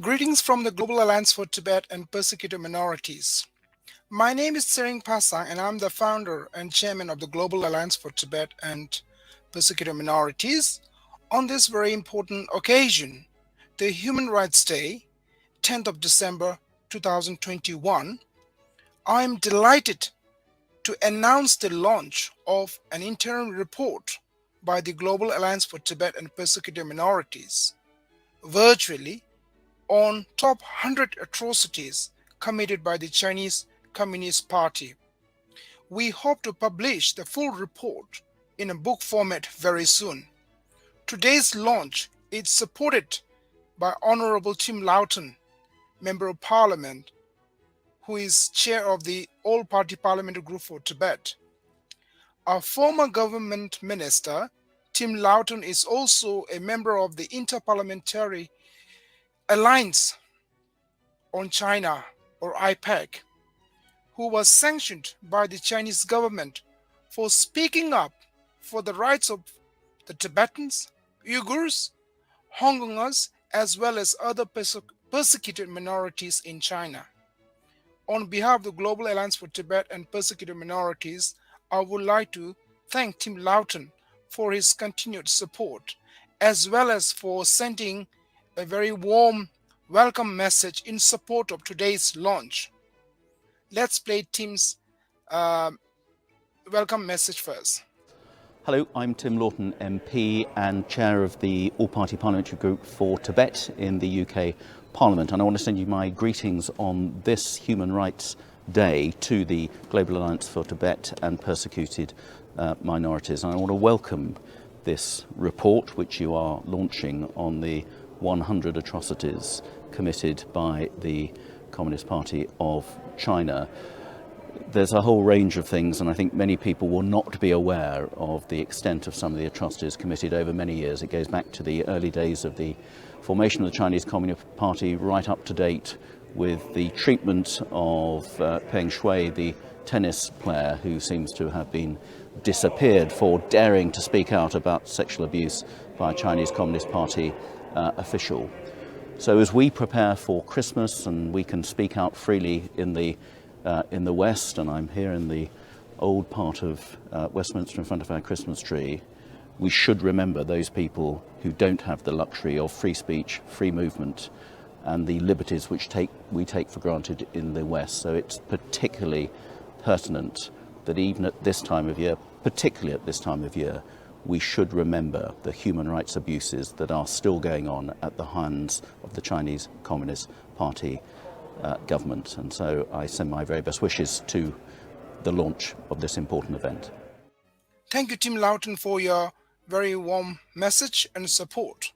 Greetings from the Global Alliance for Tibet and Persecuted Minorities. My name is Tsering Pasang, and I'm the founder and chairman of the Global Alliance for Tibet and Persecuted Minorities. On this very important occasion, the Human Rights Day, 10th of December 2021, I'm delighted to announce the launch of an interim report by the Global Alliance for Tibet and Persecuted Minorities virtually on top 100 atrocities committed by the Chinese Communist Party. We hope to publish the full report in a book format very soon. Today's launch is supported by Honorable Tim Loughton, Member of Parliament, who is chair of the All-Party Parliamentary Group for Tibet. Our former government minister, Tim Loughton, is also a member of the Interparliamentary Alliance on China, or IPAC, who was sanctioned by the Chinese government for speaking up for the rights of the Tibetans, Uyghurs, Hong Kongers, as well as other persecuted minorities in China. On behalf of the Global Alliance for Tibet and Persecuted Minorities, I would like to thank Tim Loughton for his continued support, as well as for sending a very warm welcome message in support of today's launch. Let's play Tim's welcome message first. Hello, I'm Tim Loughton, MP and chair of the All-Party Parliamentary Group for Tibet in the UK Parliament, and I want to send you my greetings on this Human Rights Day to the Global Alliance for Tibet and Persecuted Minorities. And I want to welcome this report, which you are launching on the 100 atrocities committed by the Communist Party of China. There's a whole range of things, and I think many people will not be aware of the extent of some of the atrocities committed over many years. It goes back to the early days of the formation of the Chinese Communist Party, right up to date with the treatment of Peng Shuai, the tennis player who seems to have been disappeared for daring to speak out about sexual abuse by a Chinese Communist Party official. So as we prepare for Christmas and we can speak out freely in the West, and I'm here in the old part of Westminster in front of our Christmas tree, we should remember those people who don't have the luxury of free speech, free movement, and the liberties which we take for granted in the West. So it's particularly pertinent that even at this time of year, particularly at this time of year, we should remember the human rights abuses that are still going on at the hands of the Chinese Communist Party government. And so I send my very best wishes to the launch of this important event. Thank you, Tim Loughton, for your very warm message and support.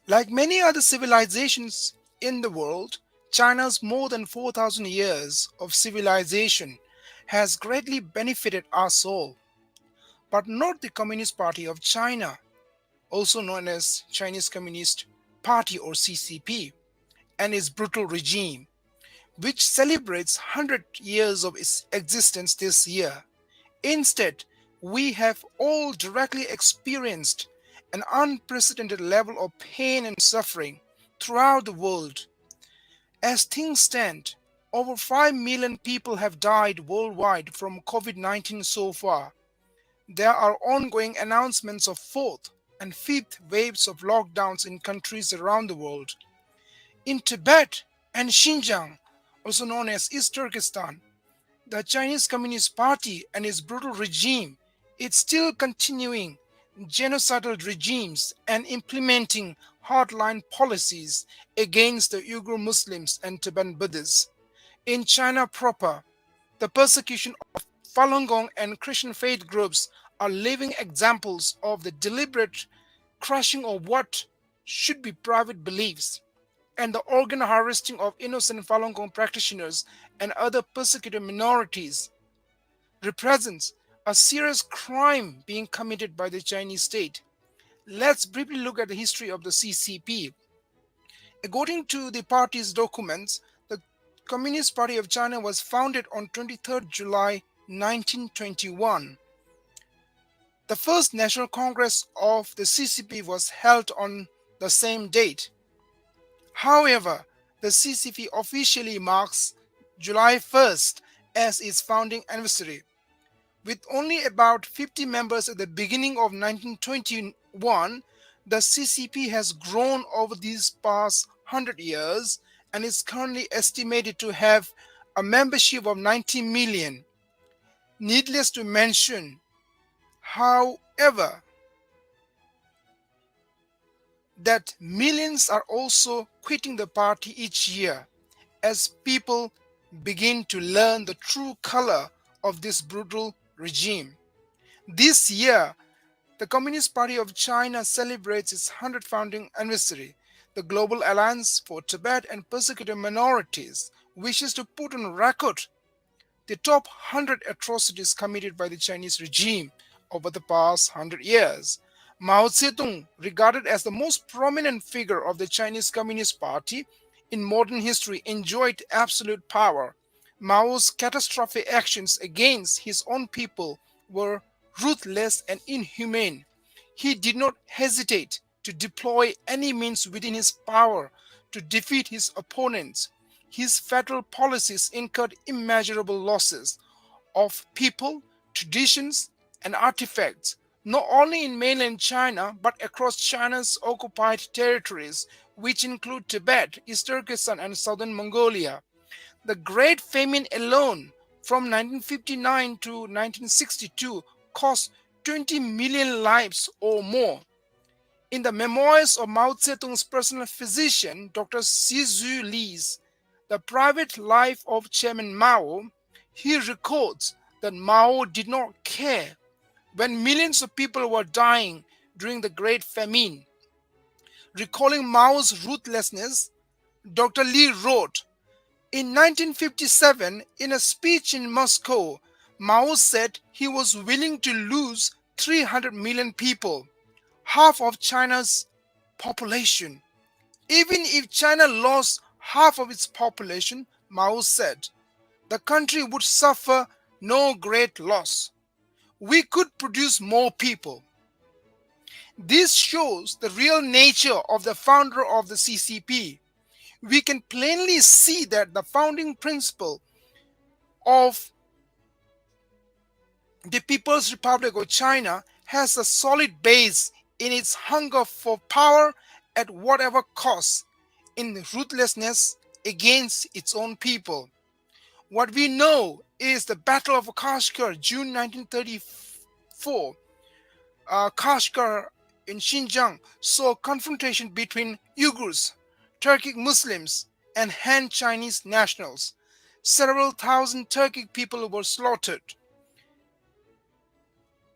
Like many other civilizations in the world, China's more than 4,000 years of civilization has greatly benefited us all, but not the Communist Party of China, also known as Chinese Communist Party or CCP, and its brutal regime, which celebrates 100 years of its existence this year. Instead, we have all directly experienced an unprecedented level of pain and suffering throughout the world. As things stand, over 5 million people have died worldwide from COVID-19 so far. There are ongoing announcements of fourth and fifth waves of lockdowns in countries around the world. In Tibet and Xinjiang, also known as East Turkestan, the Chinese Communist Party and its brutal regime is still continuing genocidal regimes and implementing hardline policies against the Uyghur Muslims and Tibetan Buddhists. In China proper, the persecution of Falun Gong and Christian faith groups are living examples of the deliberate crushing of what should be private beliefs, and the organ harvesting of innocent Falun Gong practitioners and other persecuted minorities represents a serious crime being committed by the Chinese state. Let's briefly look at the history of the CCP. According to the party's documents, the Communist Party of China was founded on 23rd July 1921. The first National Congress of the CCP was held on the same date. However, the CCP officially marks July 1st as its founding anniversary. With only about 50 members at the beginning of 1921, the CCP has grown over these past 100 years and is currently estimated to have a membership of 90 million. Needless to mention, however, that millions are also quitting the party each year as people begin to learn the true color of this brutal regime. This year, the Communist Party of China celebrates its 100th founding anniversary. The Global Alliance for Tibet and Persecuted Minorities wishes to put on record the top 100 atrocities committed by the Chinese regime over the past 100 years. Mao Zedong, regarded as the most prominent figure of the Chinese Communist Party in modern history, enjoyed absolute power. Mao's catastrophic actions against his own people were ruthless and inhumane. He did not hesitate to deploy any means within his power to defeat his opponents. His fatal policies incurred immeasurable losses of people, traditions, and artifacts, not only in mainland China but across China's occupied territories, which include Tibet, East Turkestan, and southern Mongolia. The Great Famine alone from 1959 to 1962 cost 20 million lives or more. In the memoirs of Mao Zedong's personal physician, Dr. Sizu Li's The Private Life of Chairman Mao, he records that Mao did not care when millions of people were dying during the Great Famine. Recalling Mao's ruthlessness, Dr. Li wrote, in 1957, in a speech in Moscow, Mao said he was willing to lose 300 million people, half of China's population. Even if China lost half of its population, Mao said, the country would suffer no great loss. We could produce more people. This shows the real nature of the founder of the CCP. We can plainly see that the founding principle of the People's Republic of China has a solid base in its hunger for power at whatever cost, in ruthlessness against its own people. What we know is the Battle of Kaskar, June 1934. Kaskar in Xinjiang saw confrontation between Uyghurs, Turkic Muslims, and Han Chinese nationals. Several thousand Turkic people were slaughtered.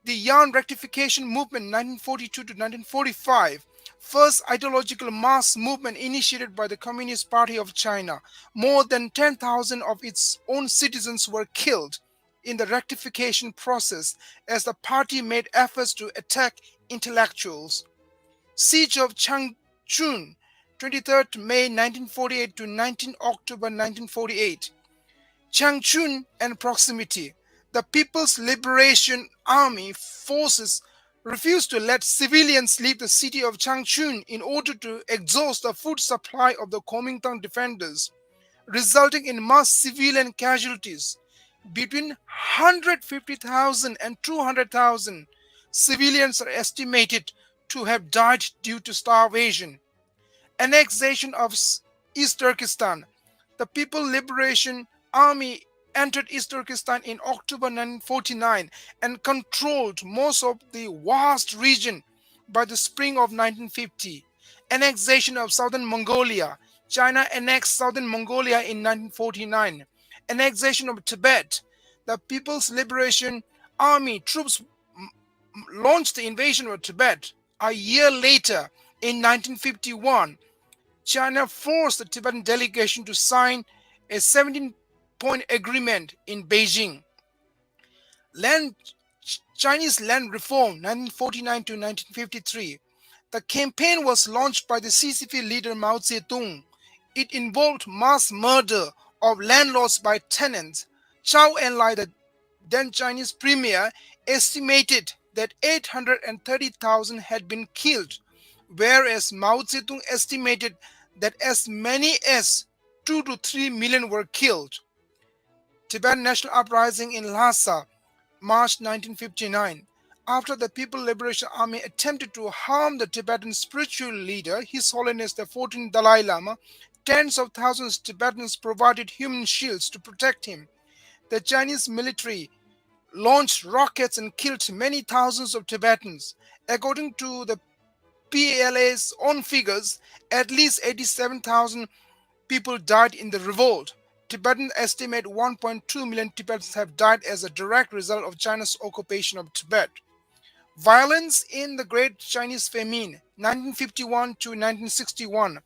The Yan Rectification Movement 1942 to 1945, first ideological mass movement initiated by the Communist Party of China. More than 10,000 of its own citizens were killed in the rectification process as the party made efforts to attack intellectuals. Siege of Changchun, 23rd May 1948 to 19 October 1948. Changchun and proximity. The People's Liberation Army forces refused to let civilians leave the city of Changchun in order to exhaust the food supply of the Kuomintang defenders, resulting in mass civilian casualties. Between 150,000 and 200,000 civilians are estimated to have died due to starvation. Annexation of East Turkestan. The People's Liberation Army entered East Turkestan in October 1949 and controlled most of the vast region by the spring of 1950. Annexation of southern Mongolia. China annexed southern Mongolia in 1949. Annexation of Tibet. The People's Liberation Army troops launched the invasion of Tibet. A year later, in 1951, China forced the Tibetan delegation to sign a 17-point agreement in Beijing. Chinese land reform 1949 to 1953. The campaign was launched by the CCP leader Mao Zedong. It involved mass murder of landlords by tenants. Zhou Enlai, the then Chinese premier, estimated that 830,000 had been killed, whereas Mao Zedong estimated that as many as 2 to 3 million were killed. Tibetan National Uprising in Lhasa, March 1959. After the People Liberation Army attempted to harm the Tibetan spiritual leader, His Holiness the 14th Dalai Lama, tens of thousands of Tibetans provided human shields to protect him. The Chinese military launched rockets and killed many thousands of Tibetans. According to the PLA's own figures, at least 87,000 people died in the revolt. Tibetans estimate 1.2 million Tibetans have died as a direct result of China's occupation of Tibet. Violence in the Great Chinese Famine, 1951 to 1961.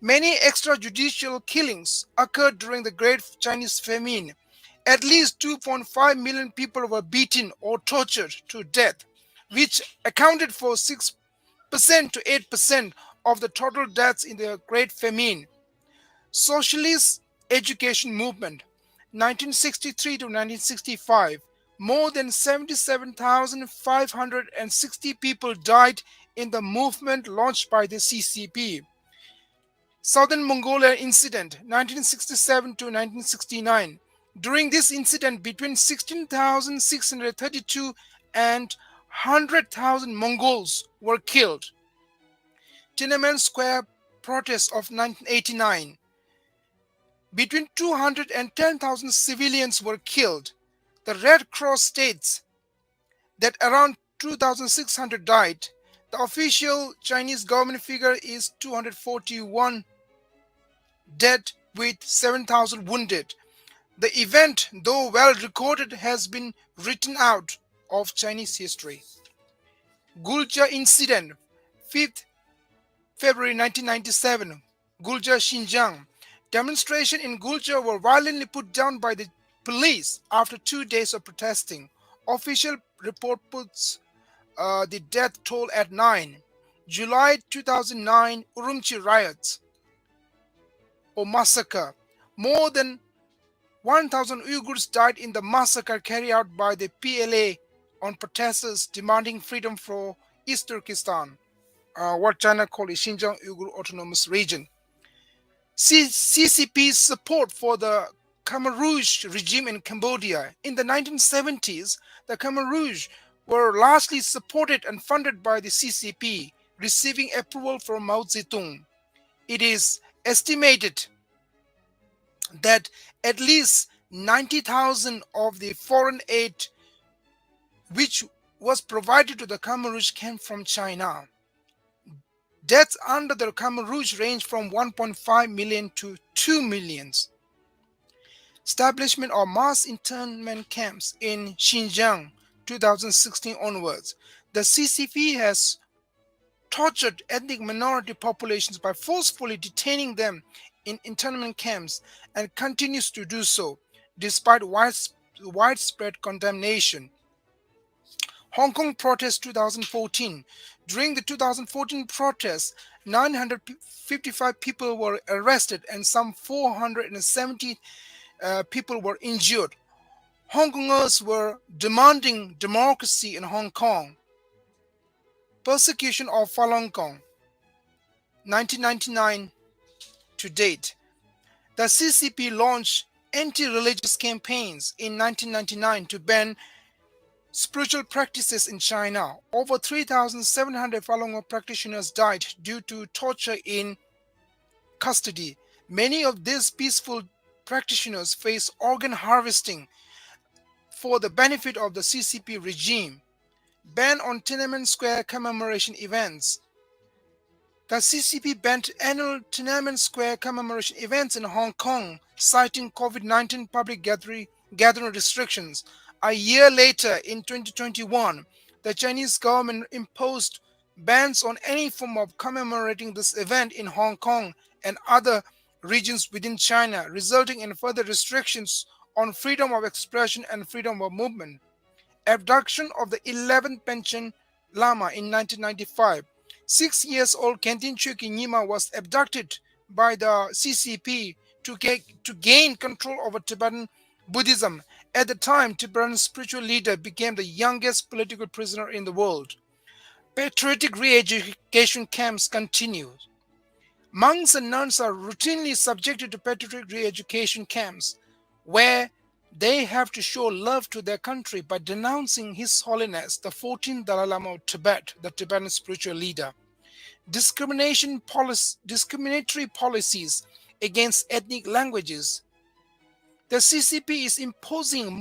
Many extrajudicial killings occurred during the Great Chinese Famine. At least 2.5 million people were beaten or tortured to death, which accounted for 6% to 8% of the total deaths in the Great Famine. Socialist education movement, 1963 to 1965. More than 77,560 people died in the movement launched by the CCP. Southern Mongolia incident, 1967 to 1969. During this incident, between 16,632 and 100,000 Mongols were killed. Tiananmen Square protests of 1989. Between 200 and 10,000 civilians were killed. The Red Cross states that around 2,600 died. The official Chinese government figure is 241 dead with 7,000 wounded. The event, though well recorded, has been written out of Chinese history. Gulchya incident, 5th February 1997, Gulchya, Xinjiang. Demonstrations in Gulchya were violently put down by the police after 2 days of protesting. Official report puts the death toll at 9. July 2009, Urumqi riots or massacre. More than 1,000 Uyghurs died in the massacre carried out by the PLA on protesters demanding freedom for East Turkestan, what China calls Xinjiang Uyghur Autonomous Region. CCP's support for the Khmer Rouge regime in Cambodia. In the 1970s, the Khmer Rouge were largely supported and funded by the CCP, receiving approval from Mao Zedong. It is estimated that at least 90,000 of the foreign aid which was provided to the Khmer Rouge came from China. Deaths under the Khmer Rouge range from 1.5 million to 2 million. Establishment of mass internment camps in Xinjiang 2016 onwards. The CCP has tortured ethnic minority populations by forcefully detaining them in internment camps and continues to do so despite widespread condemnation. Hong Kong protests 2014. During the 2014 protests, 955 people were arrested and some 470 people were injured. Hong Kongers were demanding democracy in Hong Kong. Persecution of Falun Gong, 1999 to date. The CCP launched anti-religious campaigns in 1999 to ban spiritual practices in China. Over 3,700 Falun Gong practitioners died due to torture in custody. Many of these peaceful practitioners face organ harvesting for the benefit of the CCP regime. Ban on Tiananmen Square commemoration events. The CCP banned annual Tiananmen Square commemoration events in Hong Kong, citing COVID-19 public gathering restrictions. A year later, in 2021, the Chinese government imposed bans on any form of commemorating this event in Hong Kong and other regions within China, resulting in further restrictions on freedom of expression and freedom of movement. Abduction of the 11th Panchen Lama in 1995. 6-year-old Khentin Chökyi Nyima was abducted by the CCP to gain control over Tibetan Buddhism. At the time, Tibetan spiritual leader became the youngest political prisoner in the world. Patriotic re-education camps continued. Monks and nuns are routinely subjected to patriotic re-education camps, where they have to show love to their country by denouncing His Holiness the 14th Dalai Lama of Tibet, the Tibetan spiritual leader. Discriminatory policies against ethnic languages. The CCP is imposing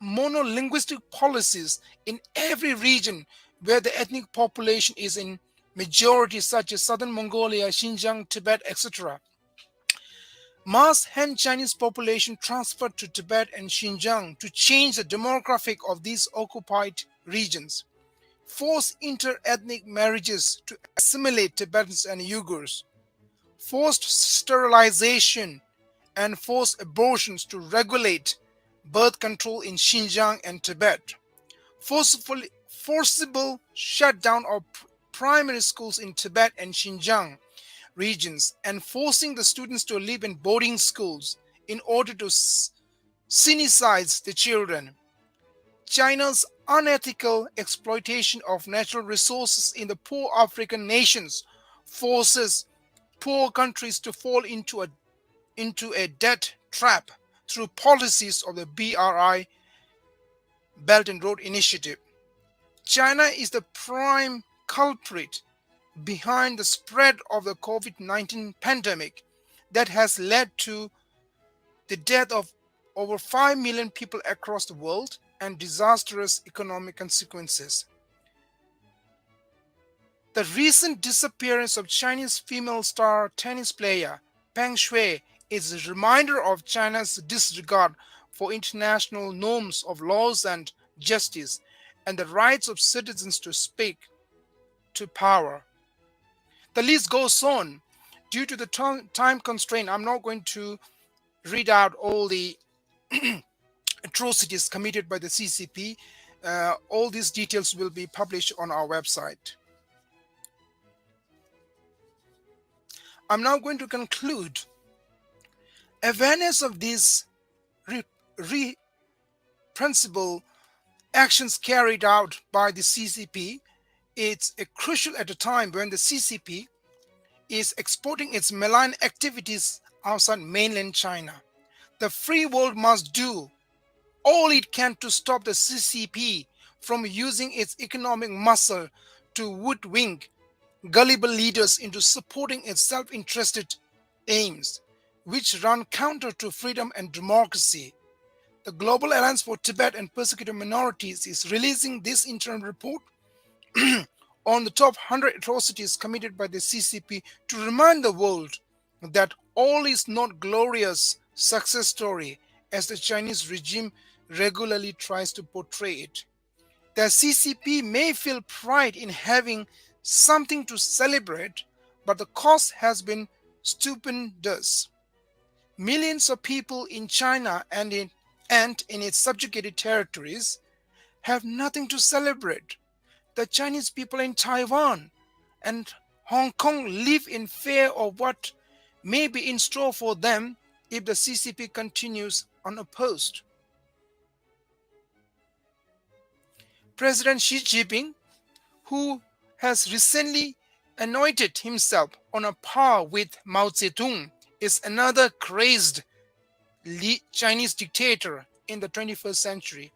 monolinguistic policies in every region where the ethnic population is in majority, such as southern Mongolia, Xinjiang, Tibet, etc. Mass Han Chinese population transferred to Tibet and Xinjiang to change the demographic of these occupied regions. Forced inter-ethnic marriages to assimilate Tibetans and Uyghurs. Forced sterilization and forced abortions to regulate birth control in Xinjiang and Tibet. Forcible shutdown of primary schools in Tibet and Xinjiang regions, and forcing the students to live in boarding schools in order to sinicize the children. China's unethical exploitation of natural resources in the poor African nations forces poor countries to fall into a debt trap through policies of the BRI, Belt and Road Initiative. China is the prime culprit behind the spread of the COVID-19 pandemic that has led to the death of over 5 million people across the world and disastrous economic consequences. The recent disappearance of Chinese female star tennis player Peng Shuai is a reminder of China's disregard for international norms of laws and justice and the rights of citizens to speak to power. The list goes on. Due to the time constraint, I'm not going to read out all the atrocities committed by the CCP. All these details will be published on our website. I'm now going to conclude. Awareness of these reprehensible actions carried out by the CCP is crucial at a time when the CCP is exporting its malign activities outside mainland China. The free world must do all it can to stop the CCP from using its economic muscle to hoodwink gullible leaders into supporting its self-interested aims, which run counter to freedom and democracy. The Global Alliance for Tibet and Persecuted Minorities is releasing this interim report on the top 100 atrocities committed by the CCP to remind the world that all is not glorious success story as the Chinese regime regularly tries to portray it. The CCP may feel pride in having something to celebrate, but the cost has been stupendous. Millions of people in China and in its subjugated territories have nothing to celebrate. The Chinese people in Taiwan and Hong Kong live in fear of what may be in store for them if the CCP continues unopposed. President Xi Jinping, who has recently anointed himself on a par with Mao Zedong, is another crazed Chinese dictator in the 21st century.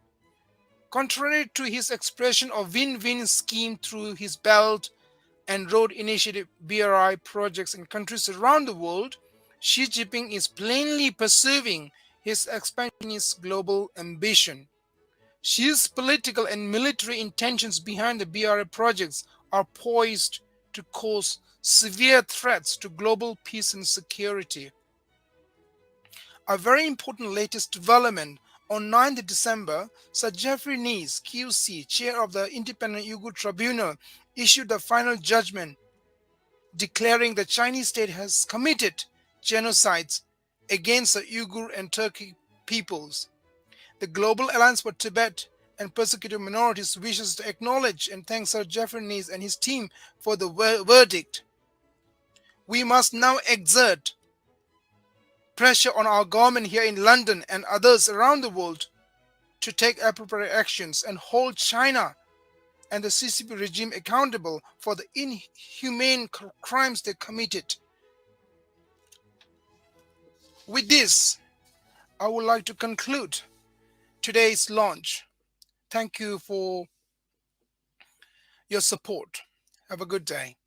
Contrary to his expression of win-win scheme through his Belt and Road Initiative BRI projects in countries around the world, Xi Jinping is plainly pursuing his expansionist global ambition. Xi's political and military intentions behind the BRI projects are poised to cause severe threats to global peace and security. A very important latest development: on 9th December, Sir Geoffrey Nice, QC, chair of the Independent Uyghur Tribunal, issued the final judgment declaring the Chinese state has committed genocides against the Uyghur and Turkic peoples. The Global Alliance for Tibet and Persecuted Minorities wishes to acknowledge and thank Sir Geoffrey Nice and his team for the verdict. We must now exert pressure on our government here in London and others around the world to take appropriate actions and hold China and the CCP regime accountable for the inhumane crimes they committed. With this, I would like to conclude today's launch. Thank you for your support. Have a good day.